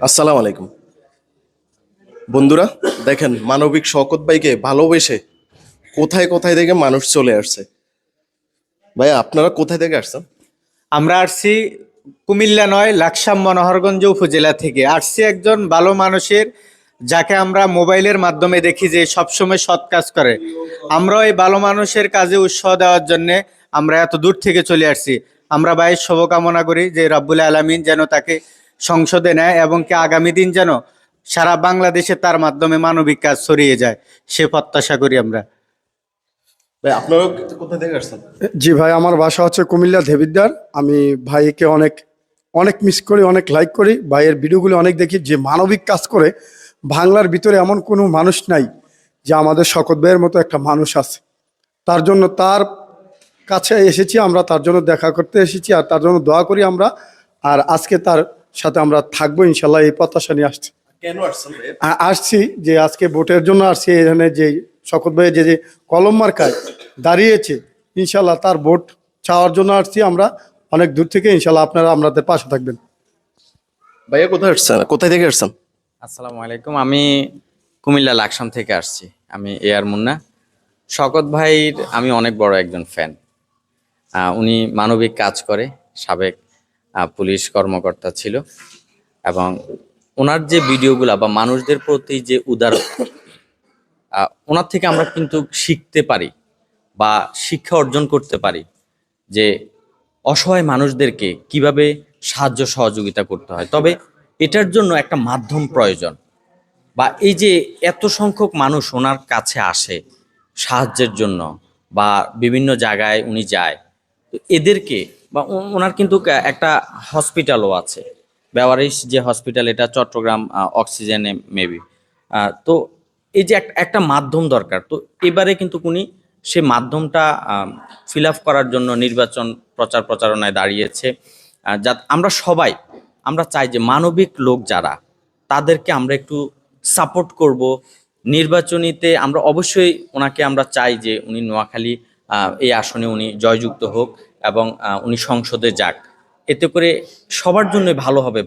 আসসালামু আলাইকুম বন্ধুরা। দেখেন মানবিক শওকত ভাইকে ভালোবেসে কোথায় কোথায় থেকে মানুষ চলে আসছে। ভাই আপনারা কোথায় থেকে আসছেন? আমরা আসছি কুমিল্লা নয়, লাকসাম মনোহরগঞ্জ উপজেলা থেকে আসছি একজন ভালো মানুষের, যাকে আমরা মোবাইলের মাধ্যমে দেখি যে সবসময় সৎ কাজ করে। আমরাও এই ভালো মানুষের কাজে উৎসাহ দেওয়ার জন্য আমরা এত দূর থেকে চলে আসছি। আমরা ভাইয়ের শুভকামনা করি যে রব্বুল আলামিন যেন তাকে সংসদে নেয় এবং কি আগামী দিন যেন সারা বাংলাদেশে তার মাধ্যমে মানবিক কাজ ছড়িয়ে যায়, সে প্রত্যাশা করি আমরা। ভাই আপনারা কোথায় থেকে আসছেন? জি ভাই, আমার বাসা হচ্ছে কুমিল্লা দেবিদ্বার। আমি ভাইকে অনেক অনেক মিস করি, অনেক লাইক করি। ভাইয়ের ভিডিওগুলো অনেক দেখি, যে মানবিক কাজ করে। বাংলার ভিতরে এমন কোনো মানুষ নাই যে আমাদের শওকত ভাইয়ের মতো একটা মানুষ আছে। তার জন্য তার কাছে এসেছি আমরা, তার জন্য দেখা করতে এসেছি, আর তার জন্য দোয়া করি আমরা। আর আজকে তার সাথে আমরা থাকবো ইনশাল্লাহ, এই প্রত্যাশা নিয়ে আসছি। কেন আসছেন ভাই? আসছি যে আজকে ভোটের জন্য আসছি। এখানে যে শওকত ভাই যে যে কলম মার্কায় দাঁড়িয়েছে, ইনশাল্লাহ তার ভোট চাওয়ার জন্য আসছি আমরা অনেক দূর থেকে। ইনশাল্লাহ আপনারা আমাদের পাশে থাকবেন। ভাইয়া কোথায় আসছেন, কোথায় থেকে আসছেন? আসসালামু আলাইকুম। আমি কুমিল্লা লাকসাম থেকে আসছি। আমি এআর মুন্না। শওকত ভাইয়ের আমি অনেক বড় একজন ফ্যান। উনি মানবিক কাজ করে, সাবেক পুলিশ কর্মকর্তা ছিল, এবং ওনার যে ভিডিওগুলা বা মানুষদের প্রতি যে উদারতা, ওনার থেকে আমরা কিন্তু শিখতে পারি বা শিক্ষা অর্জন করতে পারি যে অসহায় মানুষদেরকে কিভাবে সাহায্য সহযোগিতা করতে হয়। তবে এটার জন্য একটা মাধ্যম প্রয়োজন, বা এই যে এত সংখ্যক মানুষ ওনার কাছে আসে সাহায্যের জন্য, বা বিভিন্ন জায়গায় উনি যায়, তো এদেরকে বা ওনার কিন্তু একটা হসপিটালও আছে, বেওয়ারিশ যে হসপিটাল, এটা চট্টগ্রাম অক্সিজেনে মেবি। তো এই যে একটা মাধ্যম দরকার, তো এবারে কিন্তু উনি সে মাধ্যমটা ফিল আপ করার জন্য নির্বাচন প্রচারণায় দাঁড়িয়েছে। যা আমরা সবাই আমরা চাই যে মানবিক লোক যারা, তাদেরকে আমরা একটু সাপোর্ট করব। নির্বাচনীতে আমরা অবশ্যই ওনাকে আমরা চাই যে উনি নোয়াখালী এই আসনে উনি জয়যুক্ত হোক, এবং উনি সংসদে যাক। এতে করে সবার জন্য ভালো হবে ভাই।